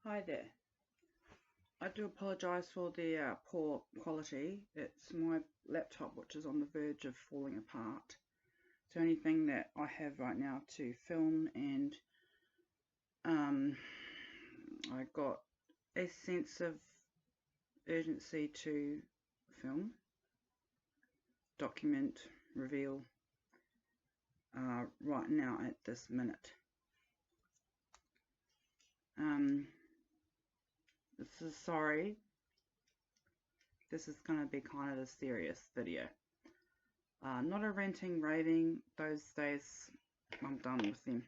Hi there. I do apologise for the poor quality. It's my laptop which is on the verge of falling apart. It's the only thing that I have right now to film, and I got a sense of urgency to film, document, reveal right now at this minute. Sorry, this is going to be kind of a serious video. Not a ranting, raving. Those days, I'm done with them.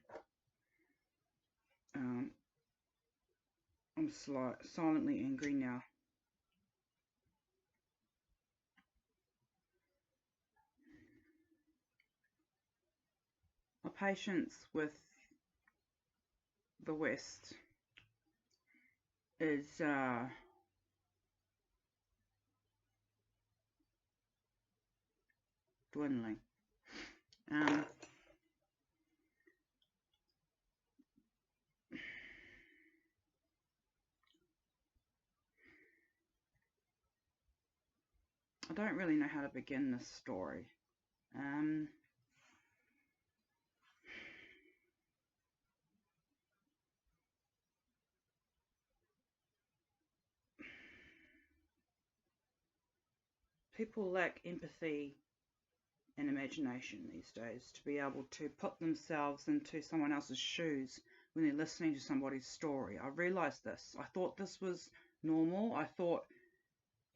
I'm silently angry now. My patience with the West is dwindling. I don't really know how to begin this story. People lack empathy and imagination these days to be able to put themselves into someone else's shoes when they're listening to somebody's story. I realized this. I thought this was normal. I thought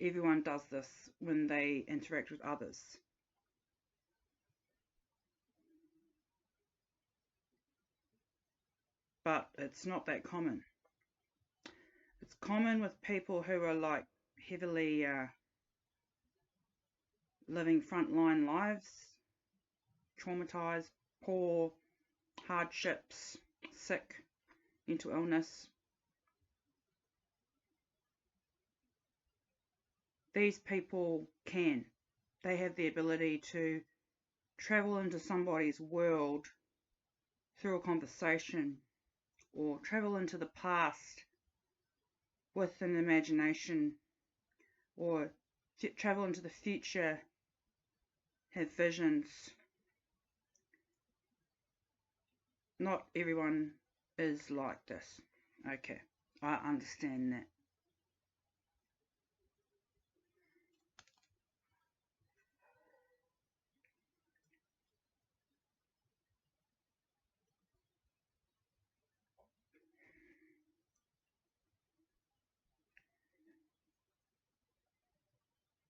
everyone does this when they interact with others. But it's not that common. It's common with people who are like heavily living frontline lives, traumatized, poor, hardships, sick, mental illness. These people they have the ability to travel into somebody's world through a conversation, or travel into the past with an imagination, or travel into the future, have visions. Not everyone is like this. Okay, I understand that.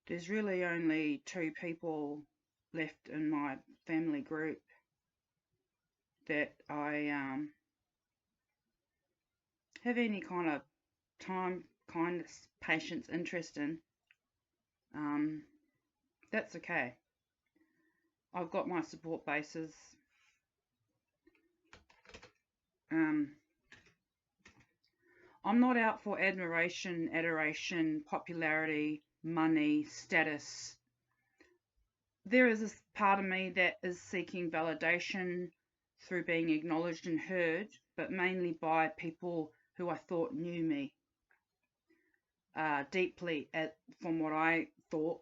There's really only 2 people left in my family group that I have any kind of time, kindness, patience, interest in. That's okay. I've got my support bases. I'm not out for admiration, adoration, popularity, money, status. There is this part of me that is seeking validation through being acknowledged and heard, but mainly by people who I thought knew me deeply. From what I thought,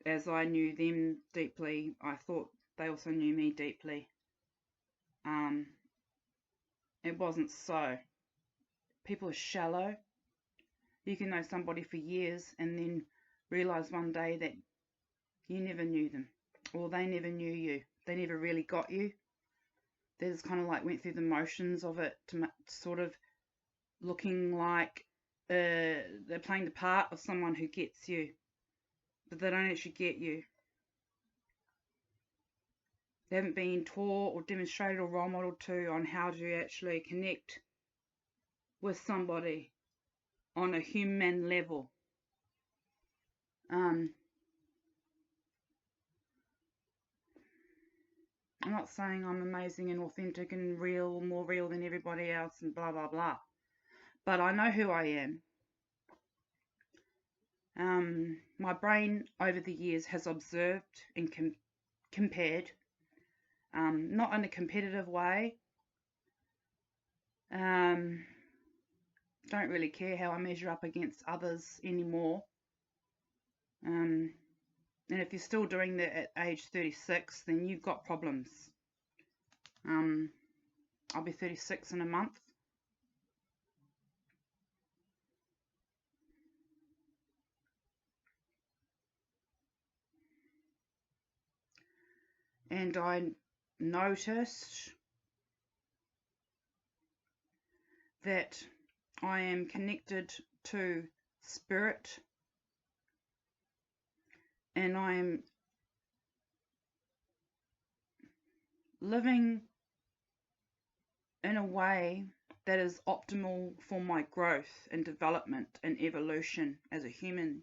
as I knew them deeply, I thought they also knew me deeply. It wasn't so. People are shallow. You can know somebody for years and then realize one day that you never knew them, or they never knew you. They never really got you. They just kind of like went through the motions of it, to sort of looking like they're playing the part of someone who gets you, but they don't actually get you. They haven't been taught or demonstrated or role modeled to on how to actually connect with somebody on a human level. I'm not saying I'm amazing and authentic and real, more real than everybody else and blah, blah, blah. But I know who I am. My brain over the years has observed and compared, not in a competitive way, Don't really care how I measure up against others anymore. And if you're still doing that at age 36, then you've got problems. I'll be 36 in a month. And I noticed that I am connected to spirit, and I am living in a way that is optimal for my growth and development and evolution as a human.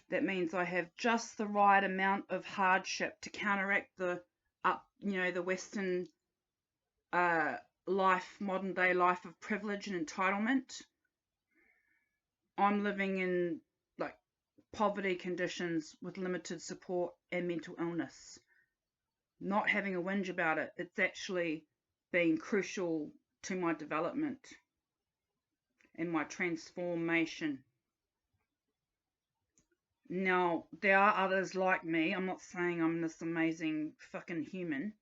That means I have just the right amount of hardship to counteract the Western modern day life of privilege and entitlement. I'm living in poverty conditions with limited support and mental illness. Not having a whinge about it, it's actually been crucial to my development and my transformation. Now, there are others like me. I'm not saying I'm this amazing fucking human,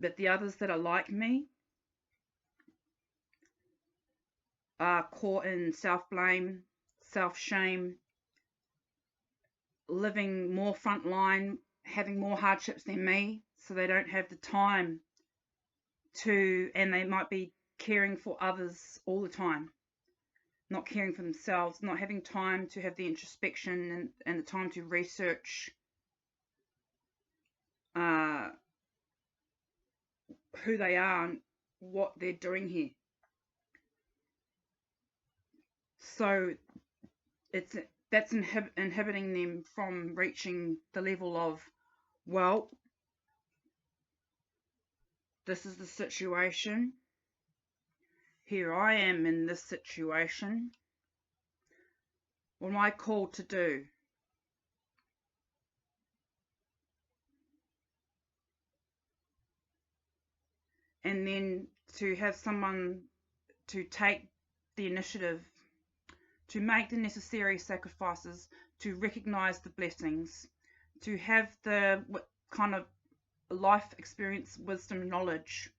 but the others that are like me are caught in self-blame, self-shame, living more frontline, having more hardships than me, so they don't have the time to, and they might be caring for others all the time, not caring for themselves, not having time to have the introspection and the time to research who they are and what they're doing here. So that's inhibiting them from reaching the level of, well, this is the situation. Here I am in this situation. What am I called to do? And then to have someone to take the initiative, to make the necessary sacrifices, to recognize the blessings, to have the kind of life experience, wisdom, knowledge,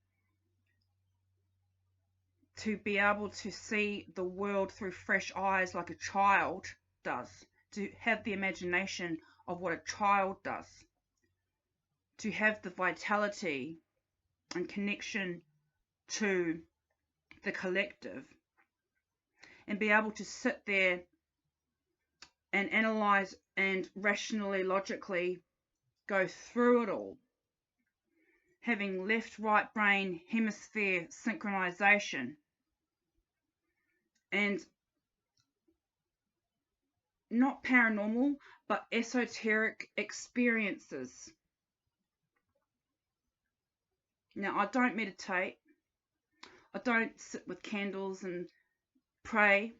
to be able to see the world through fresh eyes like a child does, to have the imagination of what a child does, to have the vitality and connection to the collective, and be able to sit there and analyze and rationally, logically go through it all, having left right brain hemisphere synchronization, and not paranormal but esoteric experiences. Now, I don't meditate, I don't sit with candles and pray,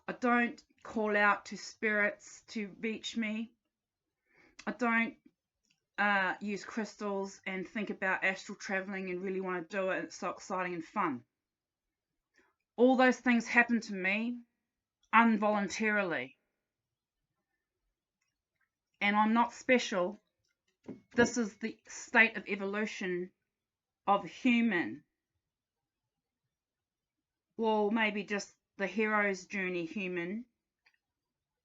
I don't call out to spirits to reach me, I don't use crystals and think about astral traveling and really want to do it, and it's so exciting and fun. All those things happen to me involuntarily, and I'm not special. This is the state of evolution of human. Well, maybe just the hero's journey human.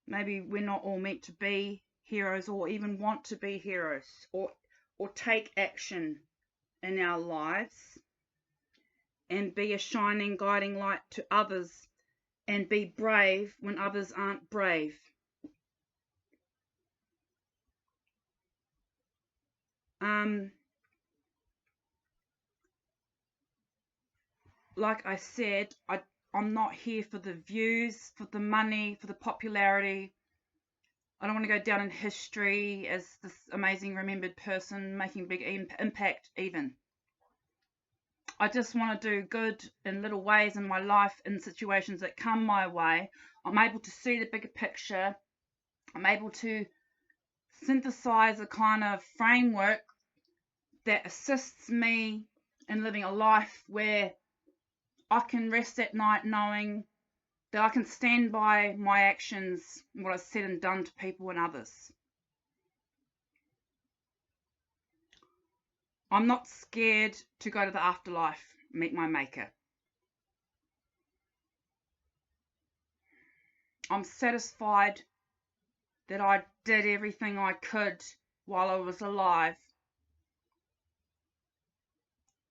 Maybe we're not all meant to be heroes or even want to be heroes or take action in our lives and be a shining guiding light to others and be brave when others aren't brave. Like I said, I'm not here for the views, for the money, for the popularity. I don't want to go down in history as this amazing remembered person making big impact even. I just want to do good in little ways in my life, in situations that come my way. I'm able to see the bigger picture. I'm able to synthesize a kind of framework that assists me in living a life where I can rest at night knowing that I can stand by my actions and what I've said and done to people and others. I'm not scared to go to the afterlife, meet my maker. I'm satisfied that I did everything I could while I was alive.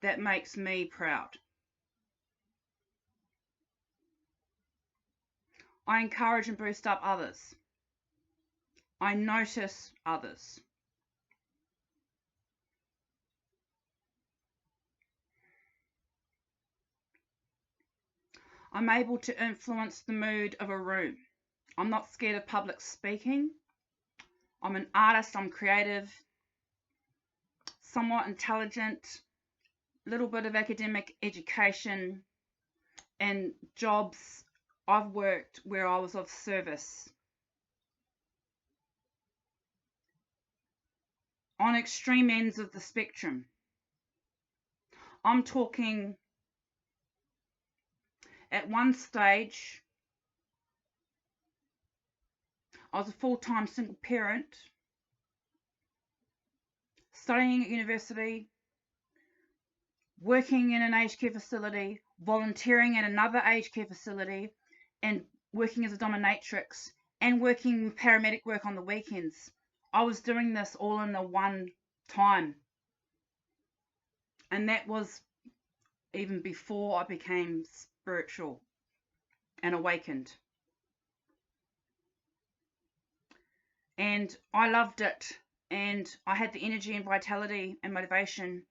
That makes me proud. I encourage and boost up others. I notice others. I'm able to influence the mood of a room. I'm not scared of public speaking. I'm an artist, I'm creative, somewhat intelligent, little bit of academic education, and jobs I've worked where I was of service. On extreme ends of the spectrum. I'm talking at one stage, I was a full-time single parent, studying at university, working in an aged care facility, volunteering at another aged care facility, and working as a dominatrix, and working paramedic work on the weekends. I was doing this all in the one time. And that was even before I became spiritual and awakened. And I loved it. And I had the energy and vitality and motivation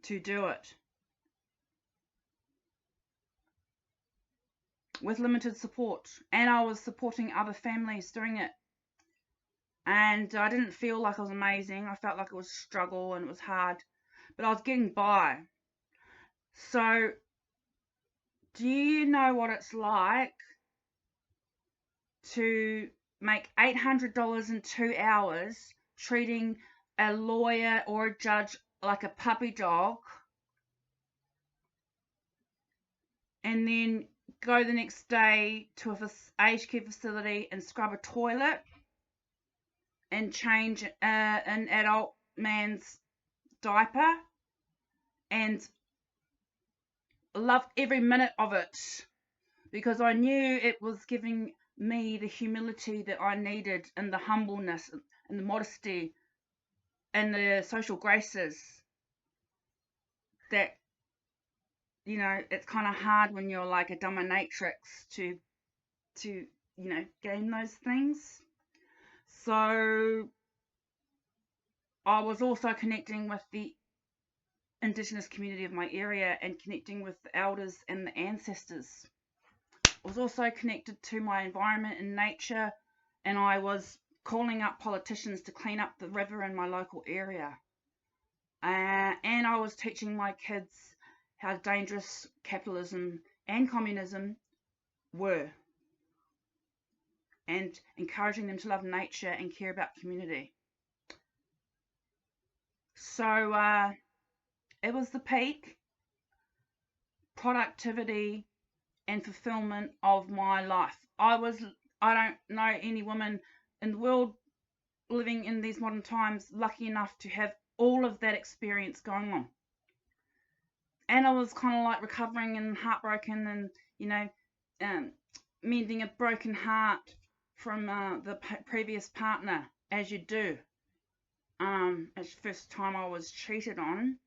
to do it. With limited support. And I was supporting other families doing it. And I didn't feel like I was amazing. I felt like it was a struggle and it was hard. But I was getting by. So, do you know what it's like to make $800 in 2 hours treating a lawyer or a judge like a puppy dog, and then go the next day to an aged care facility and scrub a toilet and change an adult man's diaper, and loved every minute of it because I knew it was giving me the humility that I needed, and the humbleness and the modesty and the social graces that, you know, it's kind of hard when you're like a dominatrix to gain those things. So I was also connecting with the Indigenous community of my area and connecting with the elders and the ancestors. I was also connected to my environment and nature, and I was calling up politicians to clean up the river in my local area. And I was teaching my kids how dangerous capitalism and communism were, and encouraging them to love nature and care about community. So it was the peak productivity and fulfillment of my life. I don't know any woman in the world living in these modern times lucky enough to have all of that experience going on. And I was kind of like recovering and heartbroken, and mending a broken heart from the previous partner, as you do. It's the first time I was cheated on.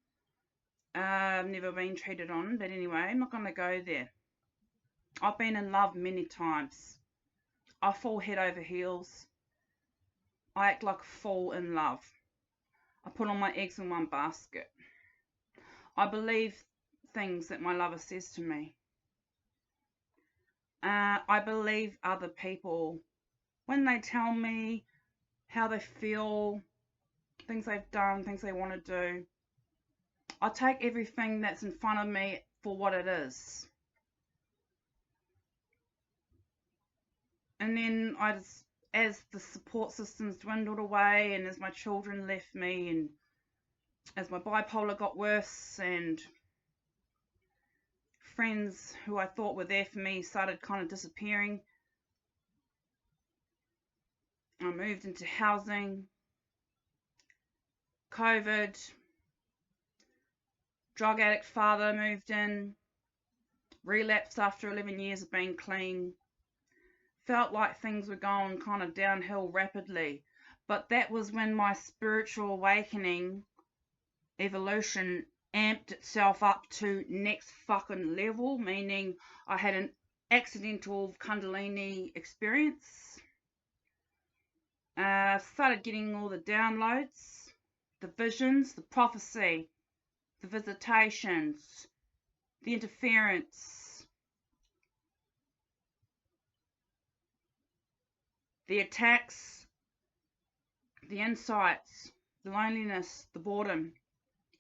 I've never been cheated on, but anyway, I'm not going to go there. I've been in love many times. I fall head over heels. I act like a fool in love. I put all my eggs in one basket. I believe things that my lover says to me. I believe other people when they tell me how they feel, things they've done, things they want to do. I take everything that's in front of me for what it is. And then as the support systems dwindled away, and as my children left me, and as my bipolar got worse, and friends who I thought were there for me started kind of disappearing. I moved into housing, COVID, drug addict father moved in, relapsed after 11 years of being clean. Felt like things were going kind of downhill rapidly. But that was when my spiritual awakening, evolution, amped itself up to next fucking level, meaning I had an accidental Kundalini experience. Started getting all the downloads, the visions, the prophecy, the visitations, the interference, the attacks, the insights, the loneliness, the boredom,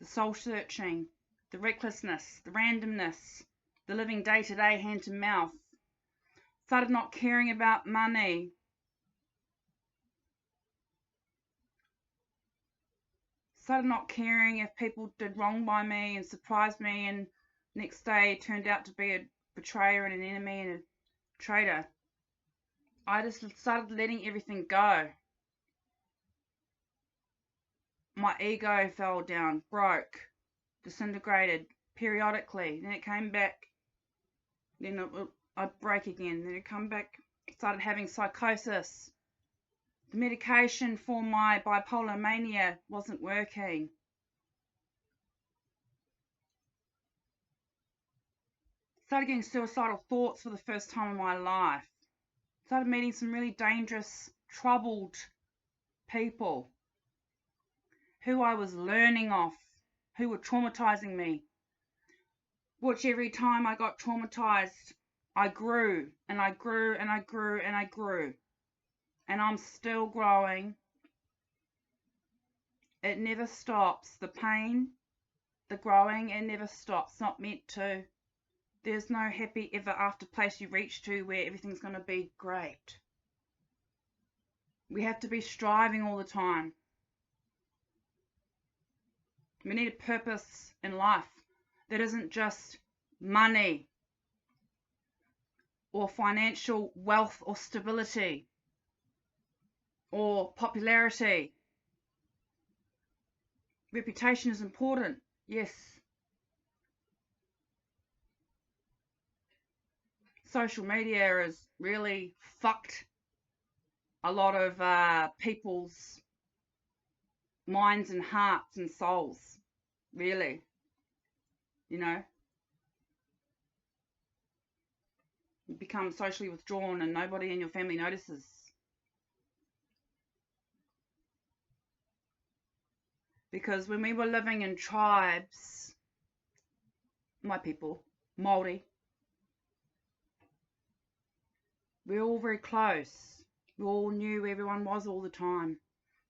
the soul searching, the recklessness, the randomness, the living day to day, hand to mouth. Started not caring about money. Started not caring if people did wrong by me and surprised me, and next day turned out to be a betrayer and an enemy and a traitor. I just started letting everything go. My ego fell down, broke, disintegrated periodically. Then it came back. Then I'd break again. Then it'd come back. Started having psychosis. The medication for my bipolar mania wasn't working. Started getting suicidal thoughts for the first time in my life. Started meeting some really dangerous, troubled people who I was learning off, who were traumatizing me. Which every time I got traumatized, I grew and I grew and I grew and I grew. And I'm still growing. It never stops. The pain, the growing, it never stops. It's not meant to. There's no happy ever after place you reach to where everything's going to be great. We have to be striving all the time. We need a purpose in life that isn't just money or financial wealth or stability or popularity. Reputation is important, yes. Social media has really fucked a lot of people's minds and hearts and souls, really. You know, you become socially withdrawn and nobody in your family notices. Because when we were living in tribes, my people, Māori, we were all very close. We all knew where everyone was all the time.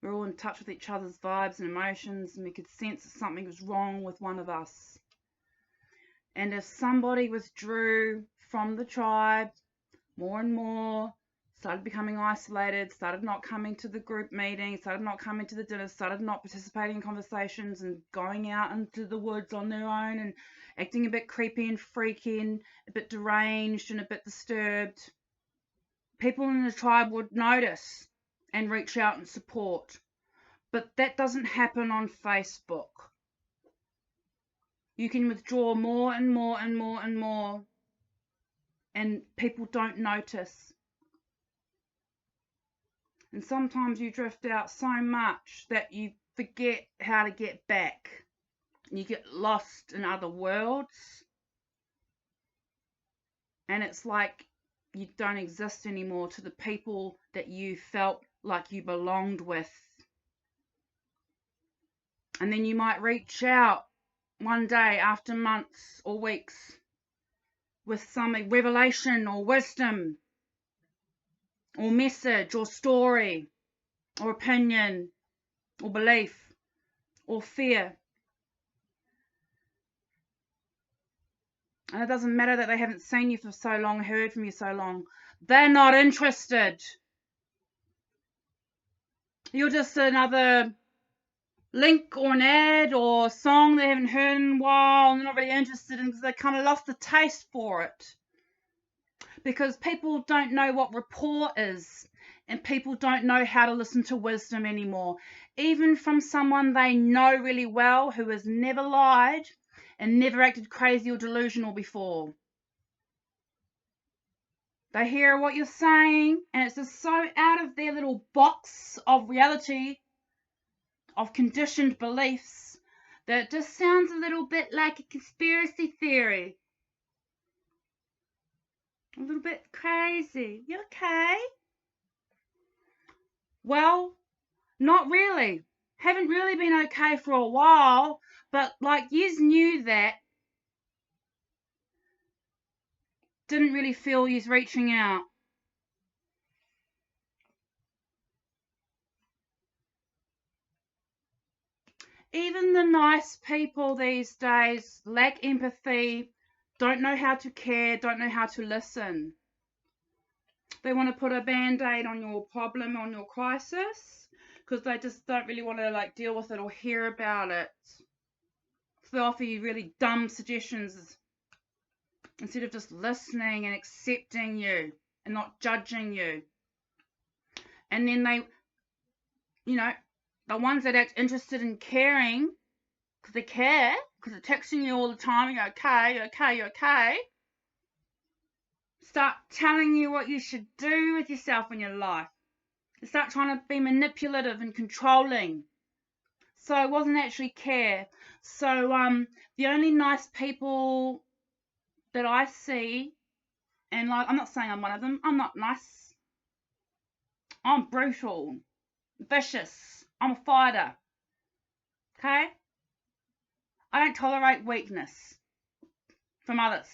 We were all in touch with each other's vibes and emotions, and we could sense that something was wrong with one of us. And if somebody withdrew from the tribe more and more, started becoming isolated, started not coming to the group meetings, started not coming to the dinners, started not participating in conversations and going out into the woods on their own and acting a bit creepy and freaky and a bit deranged and a bit disturbed, people in the tribe would notice and reach out and support. But that doesn't happen on Facebook. You can withdraw more and more and more and more, and people don't notice. And sometimes you drift out so much that you forget how to get back. You get lost in other worlds. And it's like you don't exist anymore to the people that you felt like you belonged with. And then you might reach out one day after months or weeks with some revelation or wisdom or message or story or opinion or belief or fear. And it doesn't matter that they haven't seen you for so long, heard from you so long. They're not interested. You're just another link or an ad or a song they haven't heard in a while and they're not really interested in because they kind of lost the taste for it. Because people don't know what rapport is, and people don't know how to listen to wisdom anymore. Even from someone they know really well who has never lied and never acted crazy or delusional before. They hear what you're saying, and it's just so out of their little box of reality, of conditioned beliefs, that it just sounds a little bit like a conspiracy theory. A little bit crazy. You okay? Well, not really. Haven't really been okay for a while, but like yous knew that. Didn't really feel yous reaching out. Even the nice people these days lack empathy, don't know how to care, don't know how to listen. They want to put a band-aid on your problem, on your crisis, because they just don't really want to like deal with it or hear about it. So they offer you really dumb suggestions instead of just listening and accepting you and not judging you. And then they, the ones that act interested in caring, because they care, because they're texting you all the time, you're okay, you're okay, you're okay, start telling you what you should do with yourself in your life. They start trying to be manipulative and controlling. So it wasn't actually care. So the only nice people that I see, and like I'm not saying I'm one of them, I'm not nice. I'm brutal, vicious, I'm a fighter. Okay? I don't tolerate weakness from others.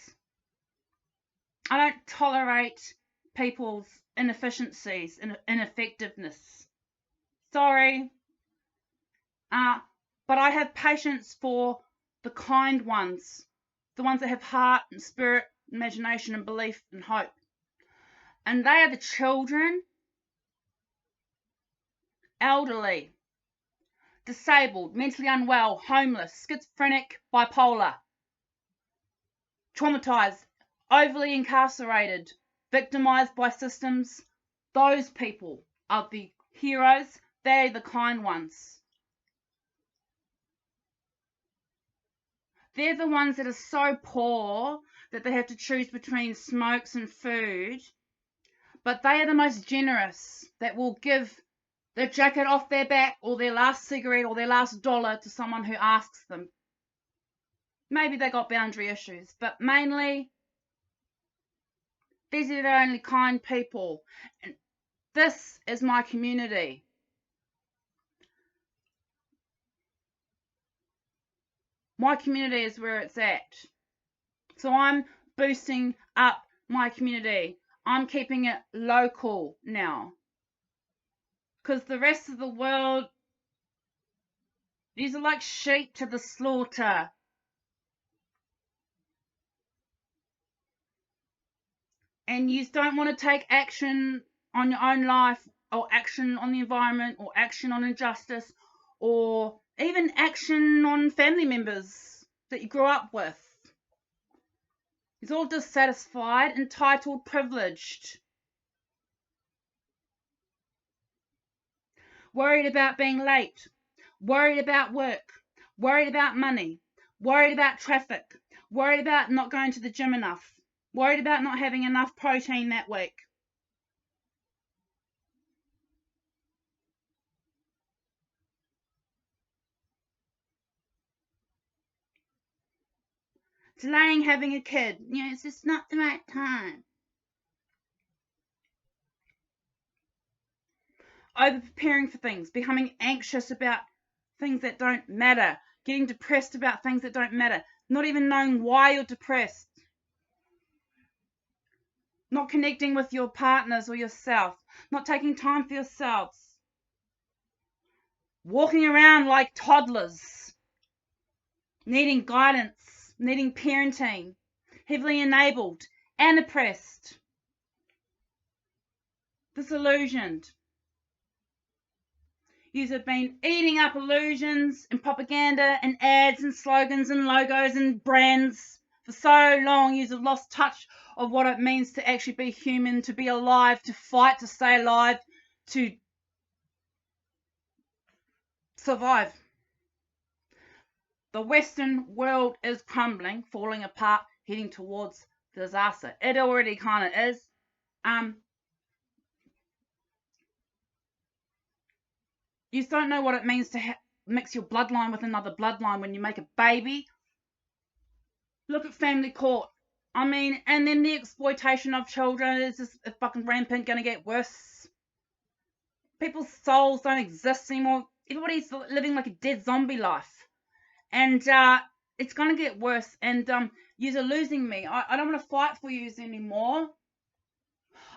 I don't tolerate people's inefficiencies and ineffectiveness. Sorry. But I have patience for the kind ones, the ones that have heart and spirit, imagination and belief and hope. And they are the children, elderly, disabled, mentally unwell, homeless, schizophrenic, bipolar, traumatized, overly incarcerated, victimized by systems. Those people are the heroes. They're the kind ones. They're the ones that are so poor that they have to choose between smokes and food, but they are the most generous, that will give their jacket off their back or their last cigarette or their last dollar to someone who asks them. Maybe they got boundary issues, but mainly these are the only kind people. And this is my community. My community is where it's at. So I'm boosting up my community. I'm keeping it local now. Because the rest of the world, these are like sheep to the slaughter. And you don't want to take action on your own life, or action on the environment, or action on injustice, or even action on family members that you grew up with. It's all dissatisfied, entitled, privileged. Worried about being late, worried about work, worried about money, worried about traffic, worried about not going to the gym enough, worried about not having enough protein that week. Delaying having a kid. It's just not the right time. Over preparing for things, becoming anxious about things that don't matter, getting depressed about things that don't matter, not even knowing why you're depressed, not connecting with your partners or yourself, not taking time for yourselves, walking around like toddlers, needing guidance, needing parenting, heavily enabled and oppressed, disillusioned. Yous have been eating up illusions and propaganda and ads and slogans and logos and brands for so long. Yous have lost touch of what it means to actually be human, to be alive, to fight, to stay alive, to survive. The Western world is crumbling, falling apart, heading towards disaster. It already kind of is. You don't know what it means to mix your bloodline with another bloodline when you make a baby. Look at family court. I mean, and then the exploitation of children is just fucking rampant, going to get worse. People's souls don't exist anymore. Everybody's living like a dead zombie life. And it's going to get worse. And yous are losing me. I don't want to fight for yous anymore.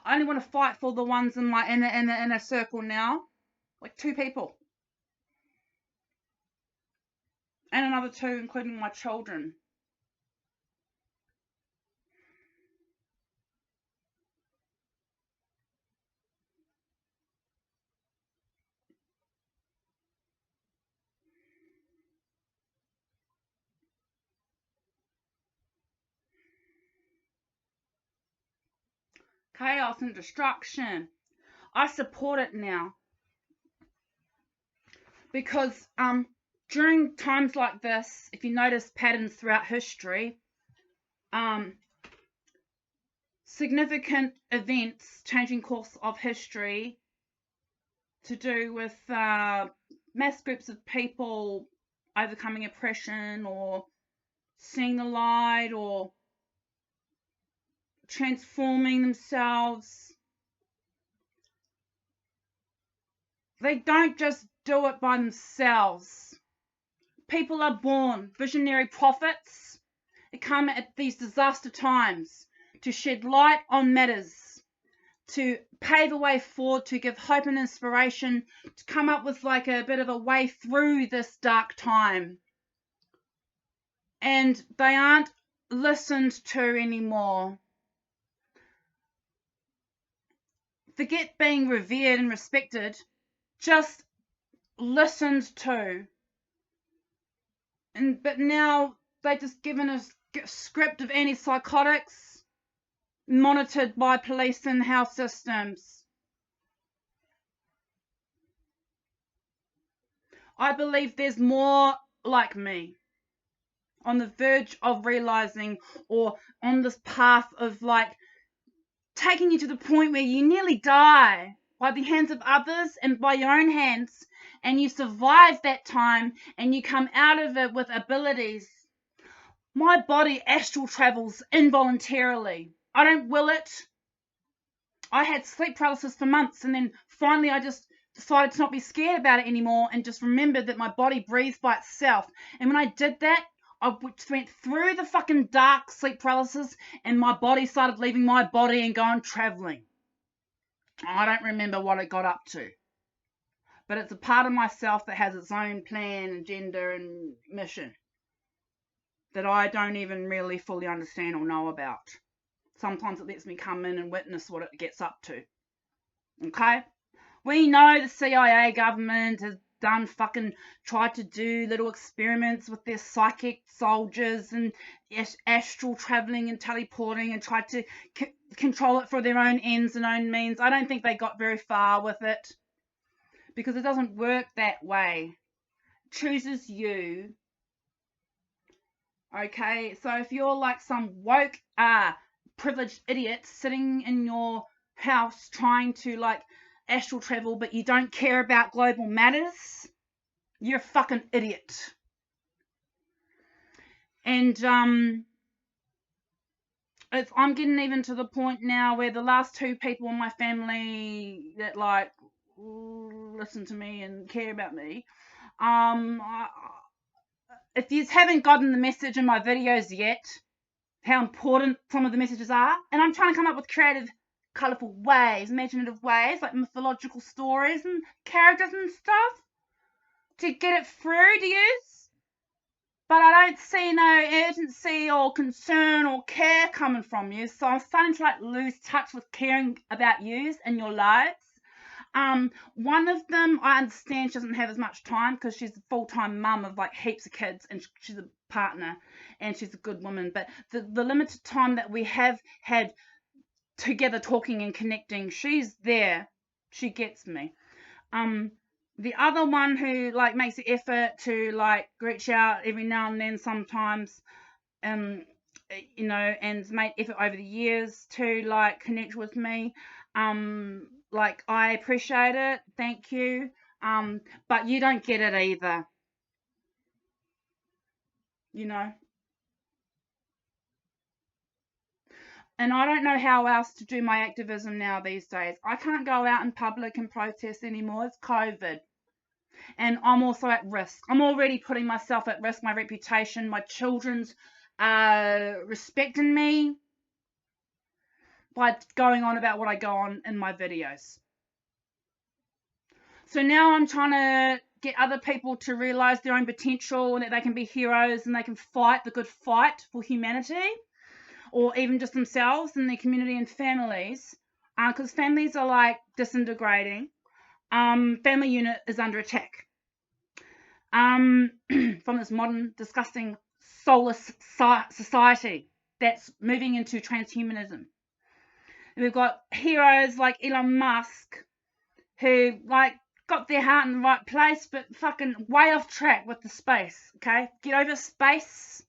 I only want to fight for the ones in my inner circle now. Like 2 people. And another 2, including my children. Chaos and destruction. I support it now. Because during times like this, if you notice patterns throughout history, significant events changing course of history to do with mass groups of people overcoming oppression or seeing the light or transforming themselves. They don't just do it by themselves. People are born visionary prophets. They come at these disaster times to shed light on matters, to pave a way forward, to give hope and inspiration, to come up with like a bit of a way through this dark time. And they aren't listened to anymore. Forget being revered and respected, just listened to. But now they've just given us a script of antipsychotics, monitored by police and health systems. I believe there's more like me on the verge of realizing, or on this path of like taking you to the point where you nearly die by the hands of others and by your own hands, and you survive that time and you come out of it with abilities. My body astral travels involuntarily. I don't will it. I had sleep paralysis for months, and then finally I just decided to not be scared about it anymore and just remembered that my body breathes by itself. And when I did that, I went through the fucking dark sleep paralysis and my body started leaving my body and going traveling. I don't remember what it got up to. But it's a part of myself that has its own plan, agenda, and mission that I don't even really fully understand or know about. Sometimes it lets me come in and witness what it gets up to. Okay? We know the CIA government has tried to do little experiments with their psychic soldiers and astral traveling and teleporting and tried to control it for their own ends and own means. I don't think they got very far with it because it doesn't work that way. It chooses you. Okay, so if you're like some woke, privileged idiot sitting in your house trying to like astral travel, but you don't care about global matters, you're a fucking idiot. And I'm getting even to the point now where the last 2 people in my family that like listen to me and care about me, if you haven't gotten the message in my videos yet, how important some of the messages are, and I'm trying to come up with creative, colourful ways, imaginative ways, like mythological stories and characters and stuff, to get it through to yous. But I don't see no urgency or concern or care coming from you, so I'm starting to like lose touch with caring about yous and your lives. One of them, I understand she doesn't have as much time because she's a full-time mum of like heaps of kids, and she's a partner, and she's a good woman. But the limited time that we have had together talking and connecting, she's there. She gets me. The other one who like makes the effort to like reach out every now and then sometimes, you know, and made effort over the years to like connect with me. Like I appreciate it, thank you. But you don't get it either, you know. And I don't know how else to do my activism now these days. I can't go out in public and protest anymore. It's COVID. And I'm also at risk. I'm already putting myself at risk, my reputation, my children's respecting me by going on about what I go on in my videos. So now I'm trying to get other people to realize their own potential and that they can be heroes and they can fight the good fight for humanity, or even just themselves and their community and families, because families are like disintegrating. Family unit is under attack from this modern, disgusting, soulless society that's moving into transhumanism. And we've got heroes like Elon Musk who like got their heart in the right place, but fucking way off track with the space. Okay, get over space.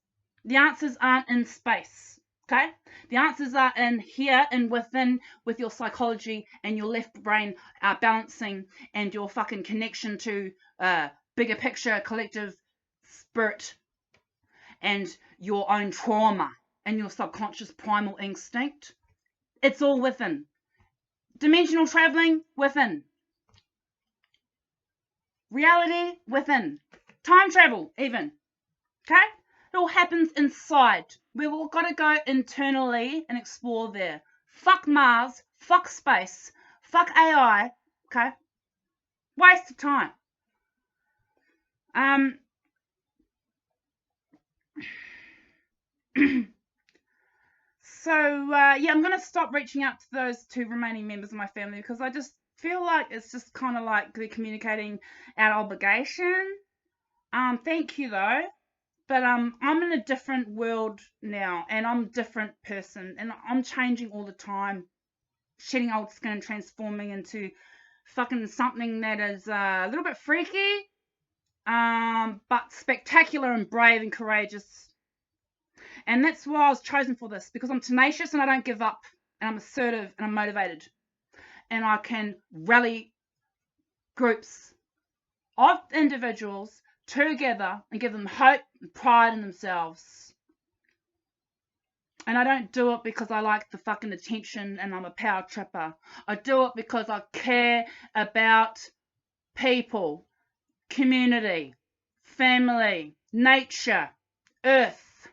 The answers aren't in space. Okay, the answers are in here and within, with your psychology and your left brain balancing, and your fucking connection to bigger picture, collective spirit, and your own trauma and your subconscious primal instinct. It's all within. Dimensional traveling within. Reality within. Time travel even. Okay? It all happens inside. We've all got to go internally and explore there. Fuck Mars. Fuck space. Fuck AI. Okay? Waste of time. So, yeah, I'm going to stop reaching out to those two remaining members of my family because I just feel like it's just kind of like they're communicating out of obligation. Thank you, though. But I'm in a different world now, and I'm a different person, and I'm changing all the time, shedding old skin and transforming into fucking something that is a little bit freaky, but spectacular and brave and courageous. And that's why I was chosen for this, because I'm tenacious and I don't give up, and I'm assertive and I'm motivated, and I can rally groups of individuals together and give them hope and pride in themselves. And I don't do it because I like the fucking attention and I'm a power tripper. I do it because I care about people, community, family, nature, earth.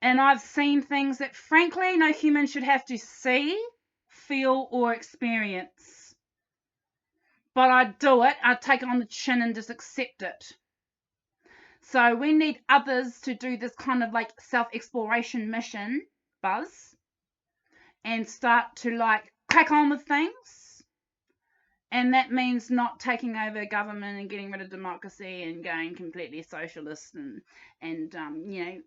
And I've seen things that, frankly, no human should have to see, feel, or experience. But I do it. I take it on the chin and just accept it. So we need others to do this kind of like self-exploration mission, Buzz, and start to like crack on with things. And that means not taking over government and getting rid of democracy and going completely socialist and you know,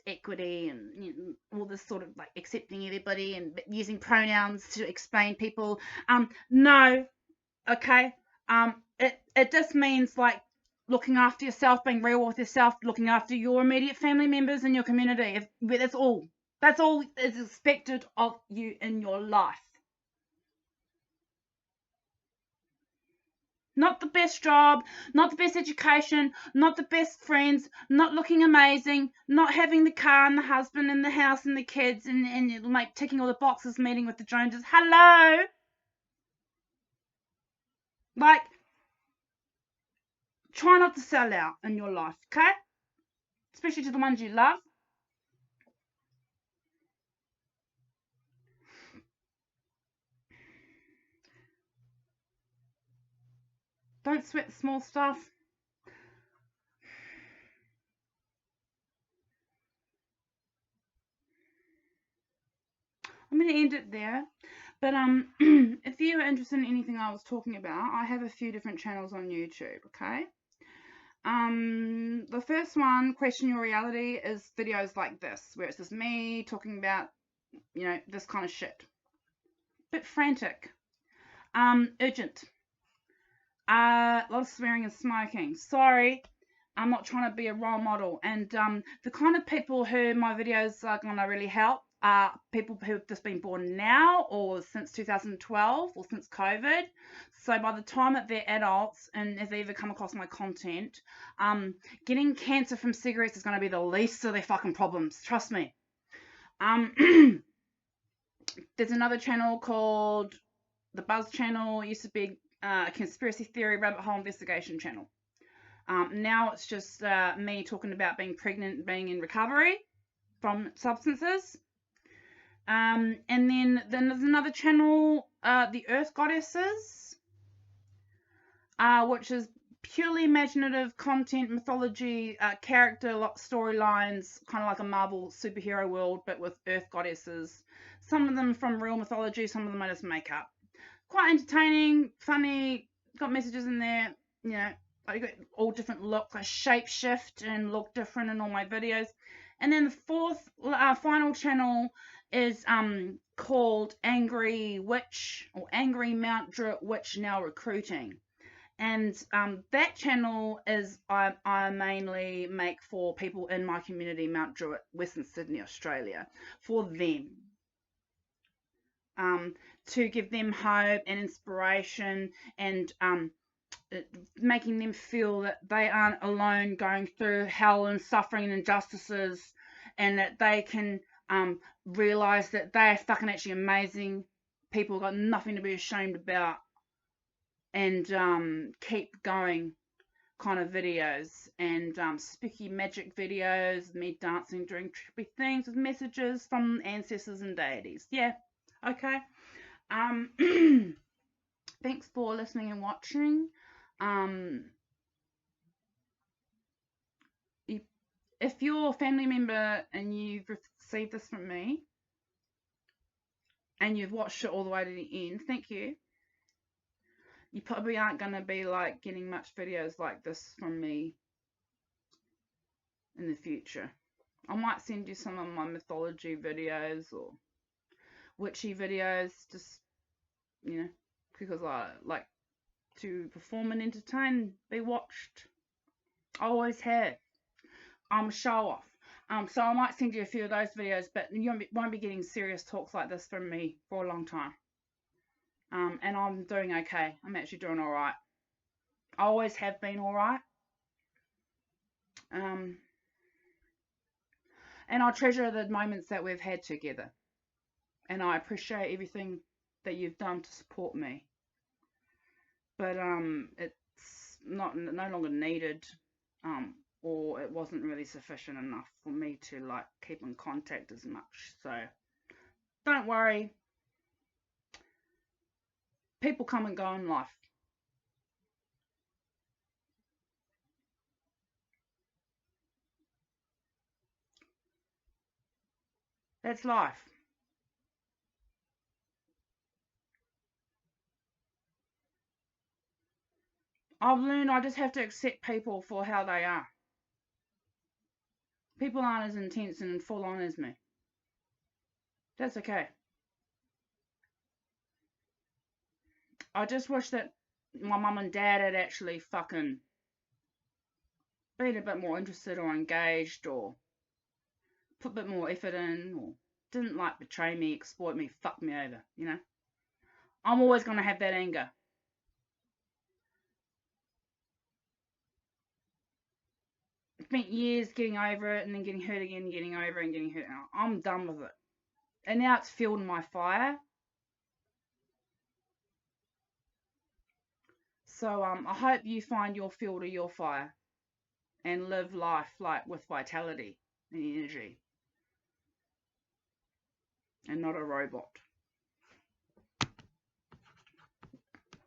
equity and, you know, all this sort of like accepting everybody and using pronouns to explain people. No, okay. It just means like looking after yourself, being real with yourself, looking after your immediate family members and your community. That's all. That's all is expected of you in your life. Not the best job, not the best education, not the best friends, not looking amazing, not having the car and the husband and the house and the kids and like ticking all the boxes, meeting with the Joneses. Hello? Like, try not to sell out in your life, okay? Especially to the ones you love. Don't sweat the small stuff. I'm going to end it there. But if you're interested in anything I was talking about, I have a few different channels on YouTube, okay? The first one, Question Your Reality, is videos like this, where it's just me talking about, you know, this kind of shit. Bit frantic. Urgent. A lot of swearing and smoking. Sorry, I'm not trying to be a role model. And the kind of people who my videos are going to really help are people who've just been born now or since 2012 or since COVID. So by the time that they're adults and if they ever come across my content, getting cancer from cigarettes is going to be the least of their fucking problems. Trust me. There's another channel called the Buzz channel. It used to be a conspiracy theory rabbit hole investigation channel. Now it's just me talking about being pregnant, being in recovery from substances. And then there's another channel, the Earth Goddesses, which is purely imaginative content, mythology, character storylines, kind of like a Marvel superhero world, but with Earth Goddesses. Some of them from real mythology, some of them I just make up. Quite entertaining, funny, got messages in there, you know, I got all different looks, I shape shift and look different in all my videos. And then the fourth, final channel is called Angry Witch, or Angry Mount Druitt Witch Now Recruiting. And that channel is, I mainly make for people in my community, Mount Druitt, Western Sydney, Australia, for them. To give them hope and inspiration and making them feel that they aren't alone going through hell and suffering and injustices, and that they can realize that they're fucking actually amazing people, got nothing to be ashamed about, and keep going kind of videos, and spooky magic videos, me dancing, doing trippy things with messages from ancestors and deities. Yeah, okay. Thanks for listening and watching. If you're a family member and you've received this from me and you've watched it all the way to the end, thank you. You probably aren't going to be like getting much videos like this from me in the future. I might send you some of my mythology videos or witchy videos, just, you know, because I like to perform and entertain, be watched. I always have. Show off. So I might send you a few of those videos, but you won't be getting serious talks like this from me for a long time. And I'm doing okay. I'm actually doing all right. I always have been all right. And I treasure the moments that we've had together. And I appreciate everything that you've done to support me. But it's no longer needed. Or it wasn't really sufficient enough for me to like keep in contact as much. So don't worry. People come and go in life. That's life. I've learned I just have to accept people for how they are. People aren't as intense and full on as me. That's okay. I just wish that my mum and dad had actually fucking been a bit more interested or engaged or put a bit more effort in, or didn't like betray me, exploit me, fuck me over, you know. I'm always going to have that anger. Spent years getting over it and then getting hurt again, getting over it and getting hurt. I'm done with it. And now it's fueled my fire. So I hope you find your fuel to your fire and live life like with vitality and energy and not a robot.